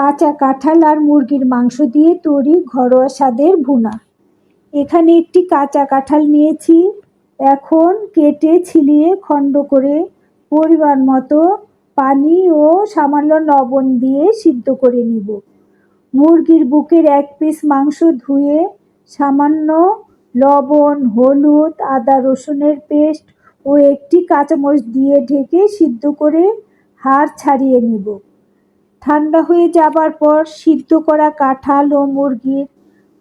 কাঁচা কাঁঠাল আর মুরগির মাংস দিয়ে তৈরি ঘরোয়া স্বাদের ভুনা। এখানে একটি কাঁচা কাঁঠাল নিয়েছি। এখন কেটে ছিলিয়ে খণ্ড করে পরিমাণ মতো পানি ও সামান্য লবণ দিয়ে সিদ্ধ করে নিব। মুরগির বুকের এক পিস মাংস ধুয়ে সামান্য লবণ, হলুদ, আদা রসুনের পেস্ট ও একটি কাঁচামরিচ দিয়ে ঢেকে সিদ্ধ করে হাড় ছাড়িয়ে নিব। ঠান্ডা হয়ে যাবার পর সিদ্ধ করা কাঁঠাল ও মুরগির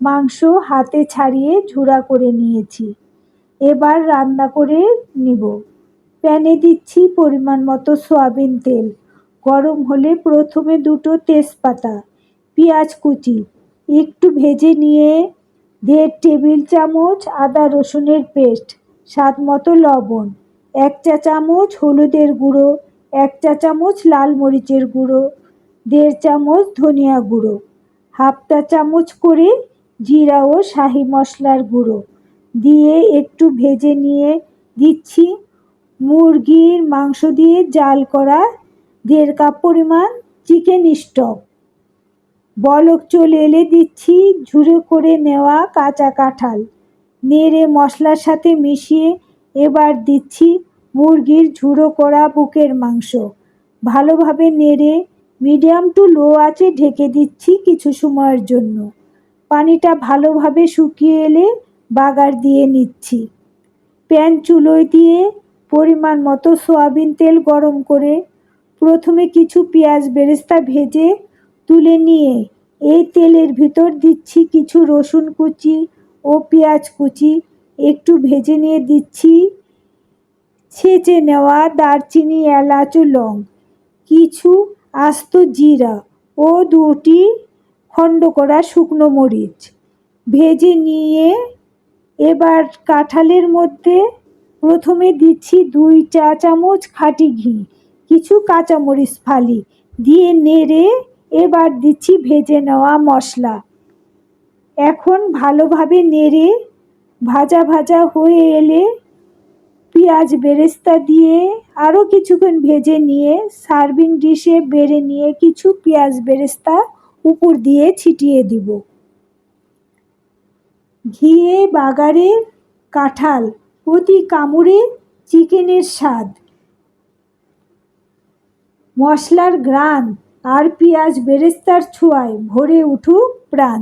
মাংস হাতে ছাড়িয়ে ঝুরা করে নিয়েছি। এবার রান্না করে নিব। প্যানে দিচ্ছি পরিমাণ মতো সয়াবিন তেল। গরম হলে প্রথমে দুটো তেজপাতা, পেঁয়াজ কুচি একটু ভেজে নিয়ে 1.5 টেবিল চামচ আদা রসুনের পেস্ট, স্বাদ মতো লবণ, 1 চা চামচ হলুদের গুঁড়ো, 1 চা চামচ লাল মরিচের গুঁড়ো, 1.5 চামচ ধনিয়া গুঁড়ো, 1/2 চা চামচ করে জিরা ও শাহি মশলার গুঁড়ো দিয়ে একটু ভেজে নিয়ে দিচ্ছি মুরগির মাংস দিয়ে জাল করা 1.5 কাপ পরিমাণ চিকেন স্টক। বলক চলে এলে দিচ্ছি ঝুরো করে নেওয়া কাঁচা কাঁঠাল। নেড়ে মশলার সাথে মিশিয়ে এবার দিচ্ছি মুরগির ঝুরো করা বুকের মাংস। ভালোভাবে নেড়ে মিডিয়াম টু লো আঁচে ঢেকে দিচ্ছি কিছু সময়ের জন্য। পানিটা ভালোভাবে শুকিয়ে এলে বাগার দিয়ে নিচ্ছি। প্যান চুলোয় দিয়ে পরিমাণ মতো সয়াবিন তেল গরম করে প্রথমে কিছু পেঁয়াজ বেরেস্তা ভেজে তুলে নিয়ে এই তেলের ভিতর দিচ্ছি কিছু রসুন কুচি ও পেঁয়াজ কুচি। একটু ভেজে নিয়ে দিচ্ছি ছেঁচে নেওয়া দারচিনি, এলাচ ও লং, কিছু আস্ত জিরা ও 2টি খণ্ড করা শুকনো মরিচ ভেজে নিয়ে এবার কাঁঠালের মধ্যে প্রথমে দিচ্ছি 2 চা চামচ খাঁটি ঘি, কিছু কাঁচামরিচ ফালি দিয়ে নেড়ে এবার দিচ্ছি ভেজে নেওয়া মশলা। এখন ভালোভাবে নেড়ে ভাজা ভাজা হয়ে এলে পেঁয়াজ বেরেস্তা দিয়ে আরও কিছুক্ষণ ভেজে নিয়ে সার্ভিং ডিশে বেড়ে নিয়ে কিছু পেঁয়াজ বেরেস্তা উপর দিয়ে ছিটিয়ে দিব। ঘিয়ে বাগারে কাঁঠাল প্রতি কামড়ে চিকেনের স্বাদ, মশলার ঘ্রাণ আর পেঁয়াজ বেরেস্তার ছোঁয়ায় ভরে উঠুক প্রাণ।